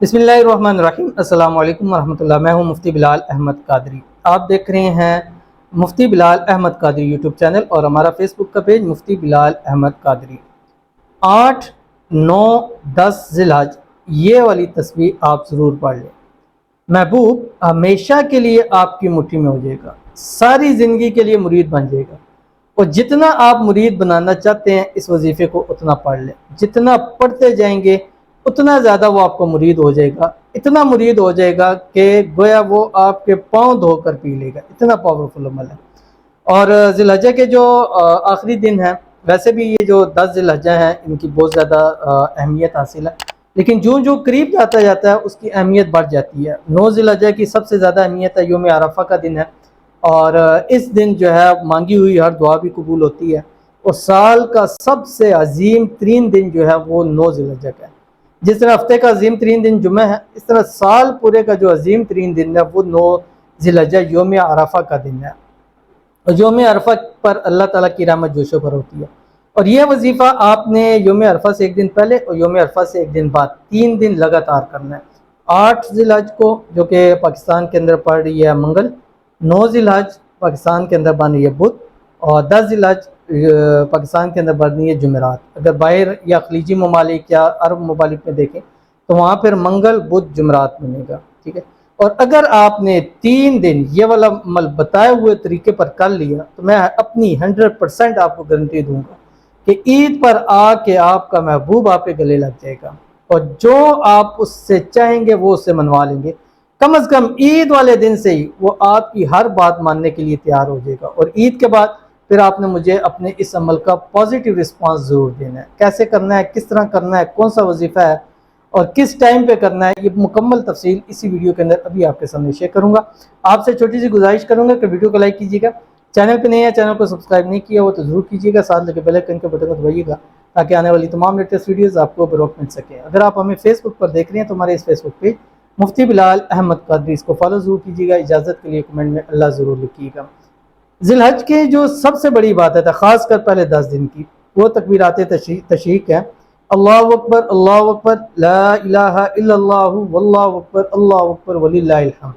बिस्मिल्लाहिर्रहमानिर्रहीम। अस्सलाम वालेकुम वरहमतुल्लाह। मैं हूं मुफ्ती बिलाल अहमद कादरी। आप देख रहे हैं मुफ्ती बिलाल अहमद कादरी यूट्यूब चैनल और हमारा फेसबुक का पेज मुफ्ती बिलाल अहमद कादरी। 8, 9, 10 ज़िलहज ये वाली तस्वीर आप ज़रूर पढ़ लें। महबूब हमेशा के लिए आपकी मुट्ठी में हो जाएगा, सारी ज़िंदगी के लिए मुरीद बन जाएगा। और जितना आप मुरीद बनाना चाहते हैं इस वजीफ़े को उतना पढ़ लें। जितना पढ़ते जाएंगे उतना ज़्यादा वो आपको मुरीद हो जाएगा। इतना मुरीद हो जाएगा कि गोया वो आपके पाँव धोकर पी लेगा। इतना पावरफुल अमल है। और ज़िलहज्जा के जो आखिरी दिन है, वैसे भी ये जो 10 ज़िलहज्जा हैं इनकी बहुत ज़्यादा अहमियत हासिल है, लेकिन जो जो करीब जाता है उसकी अहमियत बढ़ जाती है। 9 ज़िलहज्जा की सबसे ज़्यादा अहमियत है, यौम अरफा का दिन है। और इस दिन जो है मांगी हुई हर दुआ भी कबूल होती है। और साल का सबसे अजीम तरीन दिन जो है वो 9 ज़िलहज्जा का है। जिस तरह हफ्ते का अजीम तरीन दिन जुम्मे है, इस तरह साल पूरे का जो अजीम तरीन दिन है वो 9 ज़िलहज्जा यौम अरफा का दिन है। और यौम अरफा पर अल्लाह ताला की रहमत जोशो पर होती है। और यह वजीफ़ा आपने यौम अरफा से एक दिन पहले और यौम अरफा से एक दिन बाद 3 दिन लगातार करना है। 8 ज़िलहज को, जो कि पाकिस्तान के अंदर पड़ रही है मंगल, 9 ज़िलहज पाकिस्तान के अंदर बन रही है बुध, और 10 ज़िलहज पाकिस्तान के अंदर बन रही है जुमेरात। अगर बाहर या खलीजी ममालिक या अरब ममालिक में देखें तो वहाँ पर मंगल बुध जुमेरात बनेगा। ठीक है। और अगर आपने 3 दिन ये वाला अमल बताए हुए तरीके पर कर लिया तो मैं अपनी 100% आपको गारंटी दूंगा कि ईद पर आके आपका महबूब आपके गले लग जाएगा। और जो आप उससे चाहेंगे वो उससे मनवा लेंगे। कम से कम ईद वाले दिन से ही वो आपकी हर बात मानने के लिए तैयार हो जाएगा। और ईद के बाद फिर आपने मुझे अपने इस अमल का पॉजिटिव रिस्पांस ज़रूर देना है। कैसे करना है, किस तरह करना है, कौन सा वजीफ़ा है और किस टाइम पे करना है, ये मुकम्मल तफसील इसी वीडियो के अंदर अभी आपके सामने शेयर करूंगा। आपसे छोटी सी गुजारिश करूंगा कि वीडियो को लाइक कीजिएगा, चैनल पे नए हैं, चैनल को सब्सक्राइब नहीं किया हो तो ज़रूर कीजिएगा, साथ लगे बेल आइकन के बटन को दबाइएगा ताकि आने वाली तमाम लेटेस्ट वीडियोज़ आपको बर वक्त मिल सके। अगर आप हमें फेसबुक पर देख रहे हैं तो हमारे इस फेसबुक पेज मुफ्ती बिलाल अहमद कादरी, इसको फॉलो ज़रूर कीजिएगा। इजाज़त के लिए कमेंट में अल्लाह ज़रूर लिखिएगा। ज़िलहज के जो सबसे बड़ी बात है ख़ासकर पहले 10 दिन की, वो तकबीरात तशरीक है। अल्लाहु अकबर, अल्लाहु अकबर, ला इलाहा इल्लल्लाहु वल्लाहु अकबर, अल्लाहु अकबर वलिल्लाहिल हम्द।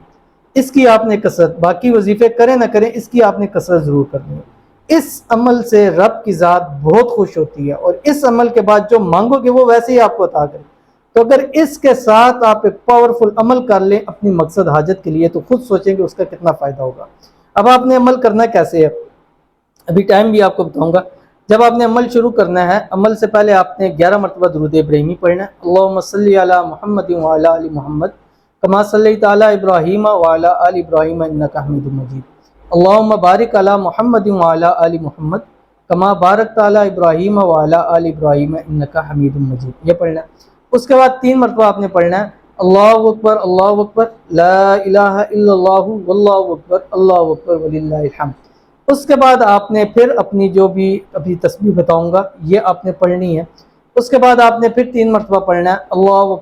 इसकी आपने कसरत, बाकी वजीफ़े करें ना करें, इसकी आपने कसरत ज़रूर करनी है। इस अमल से रब की ज़ात बहुत खुश होती है और इस अमल के बाद जो मांगोगे वो वैसे ही आपको अता करे। तो अगर इसके साथ आप एक पावरफुल अमल कर लें अपनी मकसद हाजत के लिए तो खुद सोचेंगे उसका कितना फ़ायदा होगा। अब आपने अमल करना कैसे है, अभी टाइम भी आपको बताऊंगा। जब आपने अमल शुरू करना है, अमल से पहले आपने 11 मरतबा दुरूद इब्राहिमी पढ़ना है। अल्लाहुम्मा सल्ली अला मुहम्मद व अला आलि मुहम्मद कमा सल्लैता अला इब्राहीम व अला आलि इब्राहीम इन्नका हमीदुम मजीद। अल्लाहुम्मा बारिक अला मुहम्मद व अला आलि मुहम्मद कमा बारकता अला इब्राहीम व अला आलि इब्राहीम इन्नका हमीदुम मजीद, ये पढ़ना है। उसके बाद 3 मरतबा आपने पढ़ना है अल्लाहु अकबर, ला इलाहा इल्लल्लाहु वल्लाहु अकबर, अल्लाहु अकबर वलिल्लाहिल हम्द। उसके बाद आपने फिर अपनी जो भी अभी तस्बीह बताऊंगा ये आपने पढ़नी है। उसके बाद आपने फिर 3 मरतबा पढ़ना है अल्लाहु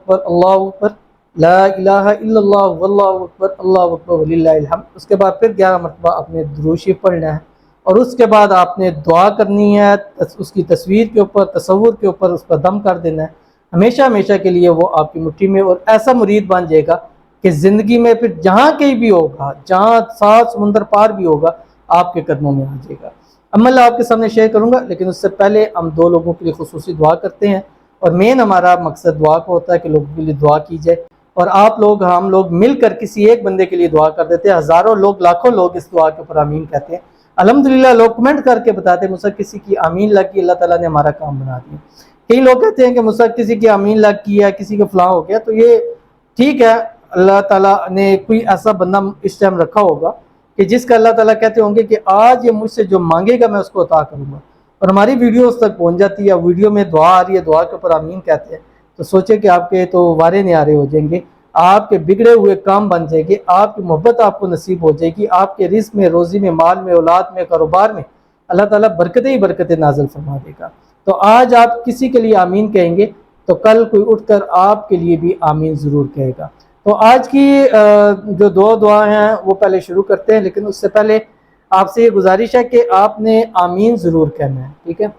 अकबर, ला इलाहा इल्लल्लाहु वल्लाहु अकबर, अल्लाहु अकबर वलिल्लाहिल हम्द। उसके बाद फिर 11 मरतबा आपने दुरूद शरीफ पढ़ना है। और उसके बाद आपने दुआ करनी है, उसकी तस्वीर के ऊपर, तसव्वुर के ऊपर उसका दम कर देना है। हमेशा हमेशा के लिए वो आपकी मुट्ठी में और ऐसा मुरीद बन जाएगा कि ज़िंदगी में फिर जहाँ कहीं भी होगा, जहाँ 7 समुंदर पार भी होगा, आपके कदमों में आ जाएगा। अमल आपके सामने शेयर करूँगा, लेकिन उससे पहले हम 2 लोगों के लिए खुसूसी दुआ करते हैं। और मेन हमारा मकसद दुआ का होता है कि लोगों के लिए दुआ की जाए। और आप लोग, हम लोग मिलकर किसी एक बंदे के लिए दुआ कर देते हैं, हज़ारों लोग, लाखों लोग इस दुआ के ऊपर आमीन कहते हैं। अल्हम्दुलिल्लाह लोग कमेंट करके बताते हैं मुझसे किसी की आमीन लग गई, अल्लाह ताला ने हमारा काम बना दिया। कई लोग कहते हैं कि मुझसे किसी की आमीन लग गई है, किसी का फलां हो गया, तो ये ठीक है, अल्लाह ताला ने कोई ऐसा बंदा इस टाइम रखा होगा कि जिसका अल्लाह ताला कहते होंगे कि आज ये मुझसे जो मांगेगा मैं उसको अता करूँगा। और हमारी वीडियो उस तक पहुँच जाती है, वीडियो में दुआ आ रही है, दुआ के ऊपर आमीन कहते हैं, तो सोचे कि आपके तो वारे न्यारे हो जाएंगे, आपके बिगड़े हुए काम बन जाएंगे, आपकी मोहब्बत आपको नसीब हो जाएगी, आपके रिज़्क़ में, रोज़ी में, माल में, औलाद में, कारोबार में अल्लाह ताला बरकतें ही बरकतें नाज़िल फरमा देगा। तो आज आप किसी के लिए आमीन कहेंगे तो कल कोई उठकर आपके लिए भी आमीन ज़रूर कहेगा। तो आज की जो 2 दुआ हैं वो पहले शुरू करते हैं, लेकिन उससे पहले आपसे ये गुजारिश है कि आपने आमीन ज़रूर कहना है। ठीक है,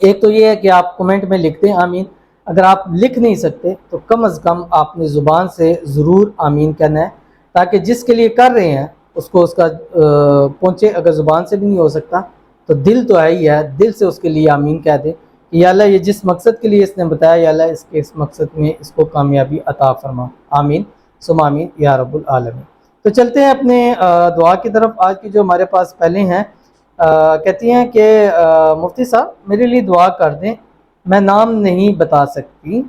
एक तो ये है कि आप कमेंट में लिखते हैं आमीन। اگر آپ لکھ نہیں سکتے تو کم از کم آپ نے زبان سے ضرور آمین کہنا ہے، تاکہ جس کے لیے کر رہے ہیں اس کو اس کا پہنچے۔ اگر زبان سے بھی نہیں ہو سکتا تو دل تو ہے ہی ہے، دل سے اس کے لیے آمین کہہ دے کہ یا اللہ یہ جس مقصد کے لیے اس نے بتایا، یا اللہ اس مقصد میں اس کو کامیابی عطا فرما، آمین ثم آمین یا رب العالمین۔ تو چلتے ہیں اپنے دعا کی طرف۔ آج کی جو ہمارے پاس پہلے ہیں کہتی ہیں کہ مفتی صاحب میرے لیے دعا کر دیں، میں نام نہیں بتا سکتی،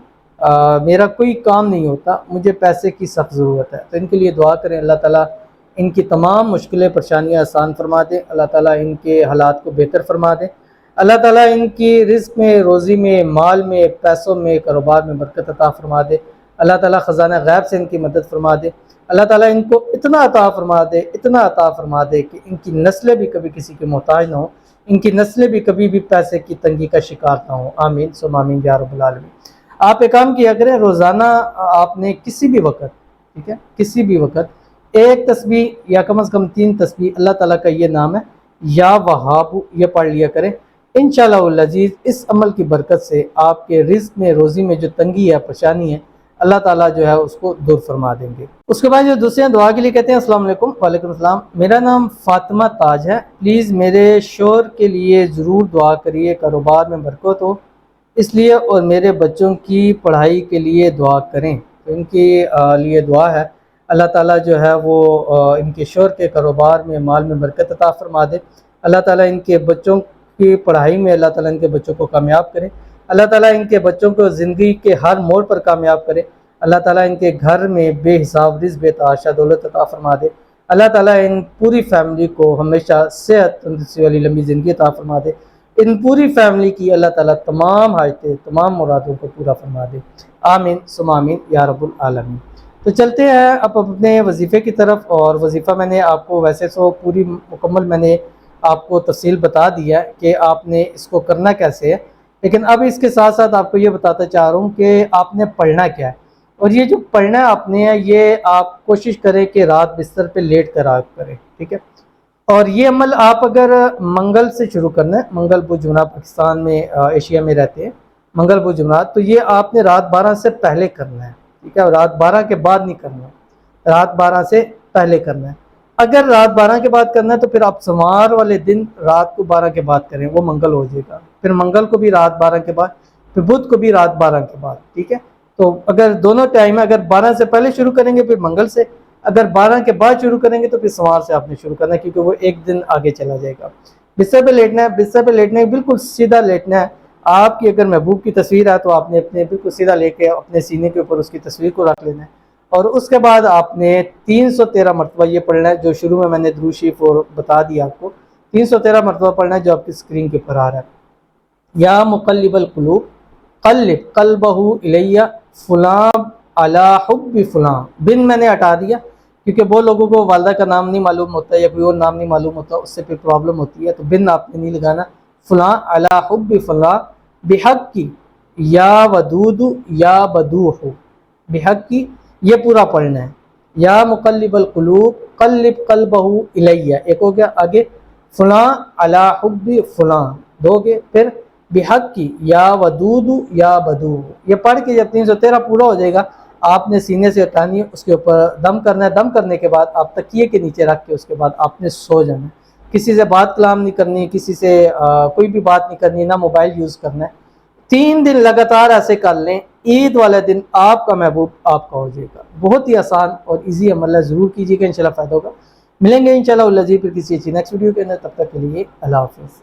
میرا کوئی کام نہیں ہوتا، مجھے پیسے کی سخت ضرورت ہے، تو ان کے لیے دعا کریں۔ اللہ تعالیٰ ان کی تمام مشکلیں پریشانیاں آسان فرما دے، اللہ تعالیٰ ان کے حالات کو بہتر فرما دے، اللہ تعالیٰ ان کی رزق میں، روزی میں، مال میں، پیسوں میں، کاروبار میں برکت عطا فرما دے، اللہ تعالیٰ خزانہ غیب سے ان کی مدد فرما دے، اللہ تعالیٰ ان کو اتنا عطا فرما دے، اتنا عطا فرما دے کہ ان کی نسلیں بھی کبھی کسی کے محتاج نہ ہوں، ان کی نسلیں بھی کبھی بھی پیسے کی تنگی کا شکار نہ ہوں، آمین ثم آمین یا رب العالمین۔ آپ ایک کام کیا کریں، روزانہ آپ نے کسی بھی وقت، ٹھیک ہے، کسی بھی وقت ایک تسبیح یا کم از کم 3 تسبیح، اللہ تعالیٰ کا یہ نام ہے یا وہاب، یہ پڑھ لیا کریں۔ انشاءاللہ العزیز اس عمل کی برکت سے آپ کے رزق میں، روزی میں جو تنگی ہے، پریشانی ہے، اللہ تعالیٰ جو ہے اس کو دور فرما دیں گے۔ اس کے بعد جو دوسرے دعا کے لیے کہتے ہیں، السلام علیکم۔ وعلیکم السلام، میرا نام فاطمہ تاج ہے، پلیز میرے شوہر کے لیے ضرور دعا کریے، کاروبار میں برکت ہو اس لیے، اور میرے بچوں کی پڑھائی کے لیے دعا کریں۔ تو ان کے لیے دعا ہے، اللہ تعالیٰ جو ہے وہ ان کے شوہر کے کاروبار میں، مال میں برکت عطا فرما دے، اللہ تعالیٰ ان کے بچوں کی پڑھائی میں، اللہ تعالیٰ ان کے بچوں کو کامیاب کرے، اللہ تعالیٰ ان کے بچوں کو زندگی کے ہر موڑ پر کامیاب کرے، اللہ تعالیٰ ان کے گھر میں بے حساب رزق، بے تحاشا دولت عطا فرما دے، اللہ تعالیٰ ان پوری فیملی کو ہمیشہ صحت تندرستی والی لمبی زندگی عطا فرما دے، ان پوری فیملی کی اللہ تعالیٰ تمام حاجتیں، تمام مرادوں کو پورا فرما دے، آمین ثم آمین یا رب العالمین۔ تو چلتے ہیں اب اپنے وظیفے کی طرف، اور وظیفہ میں نے آپ کو ویسے تو پوری مکمل میں نے آپ کو تفصیل بتا دیا ہے کہ آپ نے اس کو کرنا کیسے ہے، لیکن اب اس کے ساتھ ساتھ آپ کو یہ بتاتا چاہ رہا ہوں کہ آپ نے پڑھنا کیا ہے، اور یہ جو پڑھنا ہے آپ نے، یہ آپ کوشش کریں کہ رات بستر پہ لیٹ کر آپ کریں، ٹھیک ہے، اور یہ عمل آپ اگر منگل سے شروع کرنا ہے، منگل بدھ جمعرات پاکستان میں، ایشیا میں رہتے ہیں منگل بدھ جمعرات، تو یہ آپ نے رات 12 سے پہلے کرنا ہے، ٹھیک ہے، رات 12 کے بعد نہیں کرنا ہے، رات 12 سے پہلے کرنا ہے۔ اگر رات 12 کے بعد کرنا ہے تو پھر آپ سوموار والے دن رات کو 12 کے بعد کریں، وہ منگل ہو جائے گا، پھر منگل کو بھی رات 12 کے بعد، پھر بدھ کو بھی رات 12 کے بعد، ٹھیک ہے۔ تو اگر دونوں ٹائم ہے، اگر 12 سے پہلے شروع کریں گے پھر منگل سے، اگر 12 کے بعد شروع کریں گے تو پھر سوموار سے آپ نے شروع کرنا ہے، کیونکہ وہ ایک دن آگے چلا جائے گا۔ بستر پہ لیٹنا ہے، بستر پہ لیٹنے بالکل سیدھا لیٹنا ہے۔ آپ کی اگر محبوب کی تصویر ہے تو آپ نے اپنے بالکل سیدھا لے کے اپنے سینے کے اوپر اس کی تصویر کو رکھ لینا ہے، اور اس کے بعد آپ نے 313 مرتبہ یہ پڑھنا ہے، جو شروع میں نے درود شریف اور بتا دیا آپ کو، 313 مرتبہ پڑھنا ہے جو آپ کی اسکرین کے اوپر آ رہا ہے۔ یا مقلب القلوب قلب قلبہ الیہ فلاں علی حب فلاں، بن میں نے ہٹا دیا کیونکہ وہ لوگوں کو والدہ کا نام نہیں معلوم ہوتا یا کوئی اور نام نہیں معلوم ہوتا، اس سے پھر پرابلم ہوتی ہے، تو بن آپ نے نہیں لگانا، فلاں علی حب فلاں بحق کی یا ودود یا بدوح، بحق کی یہ پورا پڑھنا ہے۔ یا مقلب القلوب قلب قلبہ الیہ، ایک ہو گیا، آگے فلاں علی حب فلاں، دو گے، پھر بحق کی یا ودود یا بدوح، یہ پڑھ کے جب 313 پورا ہو جائے گا آپ نے سینے سے اٹھانی ہے، اس کے اوپر دم کرنا ہے، دم کرنے کے بعد آپ تکیے کے نیچے رکھ کے اس کے بعد آپ نے سو جانا ہے، کسی سے بات کلام نہیں کرنی، کسی سے کوئی بھی بات نہیں کرنی، نہ موبائل یوز کرنا ہے۔ 3 دن لگاتار ایسے کر لیں، عید والے دن آپ کا محبوب آپ کا ہو جائے گا۔ بہت ہی آسان اور ایزی عمل ہے، ضرور کیجیے گا، انشاءاللہ فائدہ ہوگا۔ ملیں گے انشاءاللہ الذی پھر کسی اچھی نیکسٹ ویڈیو کے اندر، تب تک کے لیے اللہ حافظ۔